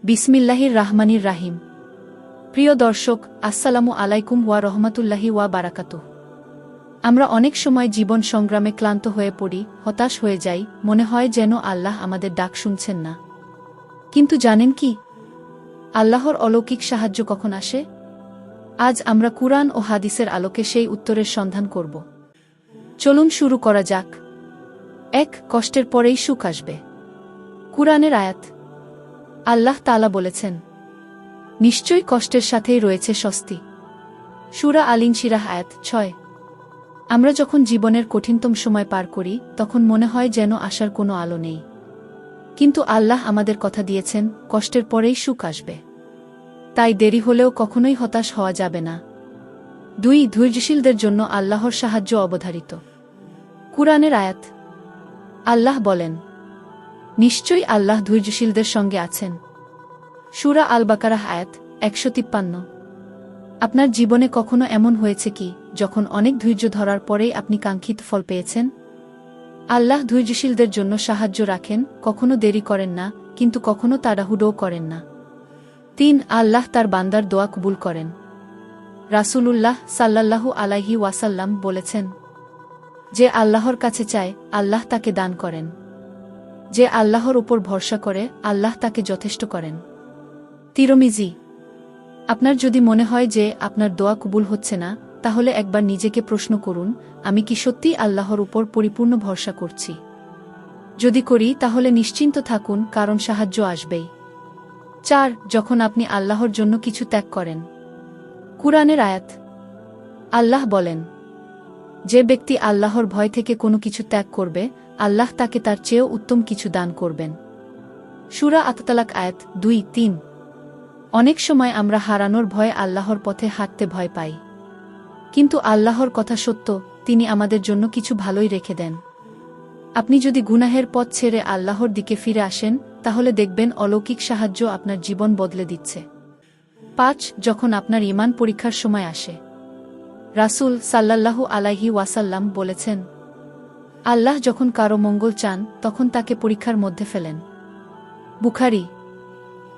বিসমিল্লাহির রাহমানির রাহিম। প্রিয় দর্শক, আসসালামু আলাইকুম ওয়া রহমাতুল্লাহি ওয়া বারাকাতুহু। আমরা অনেক সময় জীবন সংগ্রামে ক্লান্ত হয়ে পড়ি, হতাশ হয়ে যাই, মনে হয় যেন আল্লাহ আমাদের ডাক শুনছেন না। কিন্তু জানেন কি, আল্লাহর অলৌকিক সাহায্য কখন আসে? আজ আমরা কুরআন ও হাদিসের আলোকে সেই উত্তরের সন্ধান করব। চলুন শুরু করা যাক। ১. কষ্টের পরেই সুখ আসবে। কুরআনের আয়াত। আল্লাহ তাআলা বলেছেন, নিশ্চয়ই কষ্টের সাথেই রয়েছে স্বস্তি। সূরা আল-ইনশিরাহ আয়াত ৬। আমরা যখন জীবনের কঠিনতম সময় পার করি, তখন মনে হয় যেন আশার কোনো আলো নেই। কিন্তু আল্লাহ আমাদের কথা দিয়েছেন, কষ্টের পরেই সুখ আসবে। তাই দেরি হলেও কখনোই হতাশ হওয়া যাবে না। ২. ধৈর্যশীলদের জন্য আল্লাহর সাহায্য অবধারিত। কুরআনের আয়াত। আল্লাহ বলেন, নিশ্চয়ই আল্লাহ ধৈর্যশীলদের সঙ্গে আছেন। সূরা আল-বাকারাহ আয়াত ১৫৩। আপনার জীবনে কখনো এমন হয়েছে কি, যখন অনেক ধৈর্য ধরার পরেই আপনি কাঙ্ক্ষিত ফল পেয়েছেন? আল্লাহ ধৈর্যশীলদের জন্য সাহায্য রাখেন, কখনো দেরি করেন না, কিন্তু কখনো তাড়াহুড়োও করেন না। ৩. আল্লাহ তার বান্দার দোয়া কবুল করেন। রাসূলুল্লাহ সাল্লাল্লাহু আলাইহি ওয়াসাল্লাম বলেছেন, যে আল্লাহর কাছে চায়, আল্লাহ তাকে দান করেন। যে আল্লাহর উপর ভরসা করে, আল্লাহ তাকে যথেষ্ট করেন। তিরমিজি। আপনার যদি মনে হয় যে আপনার দোয়া কবুল হচ্ছে না, তাহলে একবার নিজেকে প্রশ্ন করুন, আমি কি সত্যিই আল্লাহর উপর পরিপূর্ণ ভরসা করছি? যদি করি, তাহলে নিশ্চিন্ত থাকুন, কারণ সাহায্য আসবেই। ৪. যখন আপনি আল্লাহর জন্য কিছু ত্যাগ করেন। কুরআনের আয়াত। আল্লাহ বলেন, যে ব্যক্তি আল্লাহর ভয় থেকে কোনো কিছু ত্যাগ করবে, আল্লাহ তাকে তার চেয়েও উত্তম কিছু দান করবেন। সূরা আত-তালাক আয়াত ২-৩। অনেক সময় আমরা হারানোর ভয়ে আল্লাহর পথে হাঁটতে ভয় পাই। কিন্তু আল্লাহর কথা সত্য, তিনি আমাদের জন্য কিছু ভালোই রেখে দেন। আপনি যদি গুনাহের পথ ছেড়ে আল্লাহর দিকে ফিরে আসেন, তাহলে দেখবেন অলৌকিক সাহায্য আপনার জীবন বদলে দিচ্ছে। ৫. যখন আপনার ঈমান পরীক্ষার সময় আসে। রাসূল সাল্লাল্লাহু আলাইহি ওয়াসাল্লাম বলেছেন, আল্লাহ যখন কারো মঙ্গল চান, তখন তাকে পরীক্ষার মধ্যে ফেলেন। বুখারী।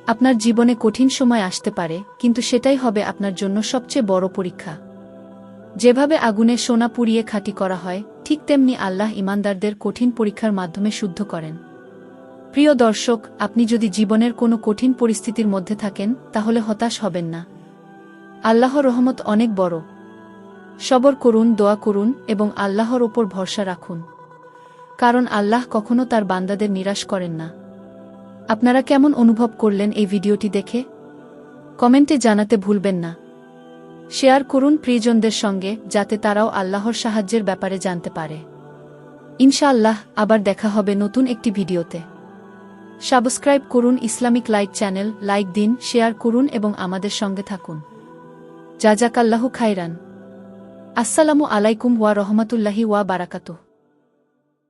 আপনার জীবনে কঠিন সময় আসতে পারে, কিন্তু সেটাই হবে আপনার জন্য সবচেয়ে বড় পরীক্ষা। যেভাবে আগুনে সোনা পুড়িয়ে খাঁটি করা হয়, ঠিক তেমনি আল্লাহ ঈমানদারদের কঠিন পরীক্ষার মাধ্যমে শুদ্ধ করেন। প্রিয় দর্শক, আপনি যদি জীবনের কোনো কঠিন পরিস্থিতির মধ্যে থাকেন, তাহলে হতাশ হবেন না। আল্লাহর রহমত অনেক বড়। সবর করুন, দোয়া করুন এবং আল্লাহর ওপর ভরসা রাখুন। কারণ আল্লাহ কখনো তার বান্দাদের নিরাশ করেন না। আপনারা কেমন অনুভব করলেন এই ভিডিওটি দেখে? কমেন্টে জানাতে ভুলবেন না। শেয়ার করুন প্রিয়জনদের সঙ্গে, যাতে তারাও আল্লাহর সাহায্যের ব্যাপারে জানতে পারে। ইনশাআল্লাহ আবার দেখা হবে নতুন একটি ভিডিওতে। সাবস্ক্রাইব করুন ইসলামিক লাইট চ্যানেল, লাইক দিন, শেয়ার করুন এবং আমাদের সঙ্গে থাকুন। জাযাকাল্লাহু খাইরান। আসসালামু আলাইকুম ওয়া রহমাতুল্লাহি ওয়া বারাকাতুহু।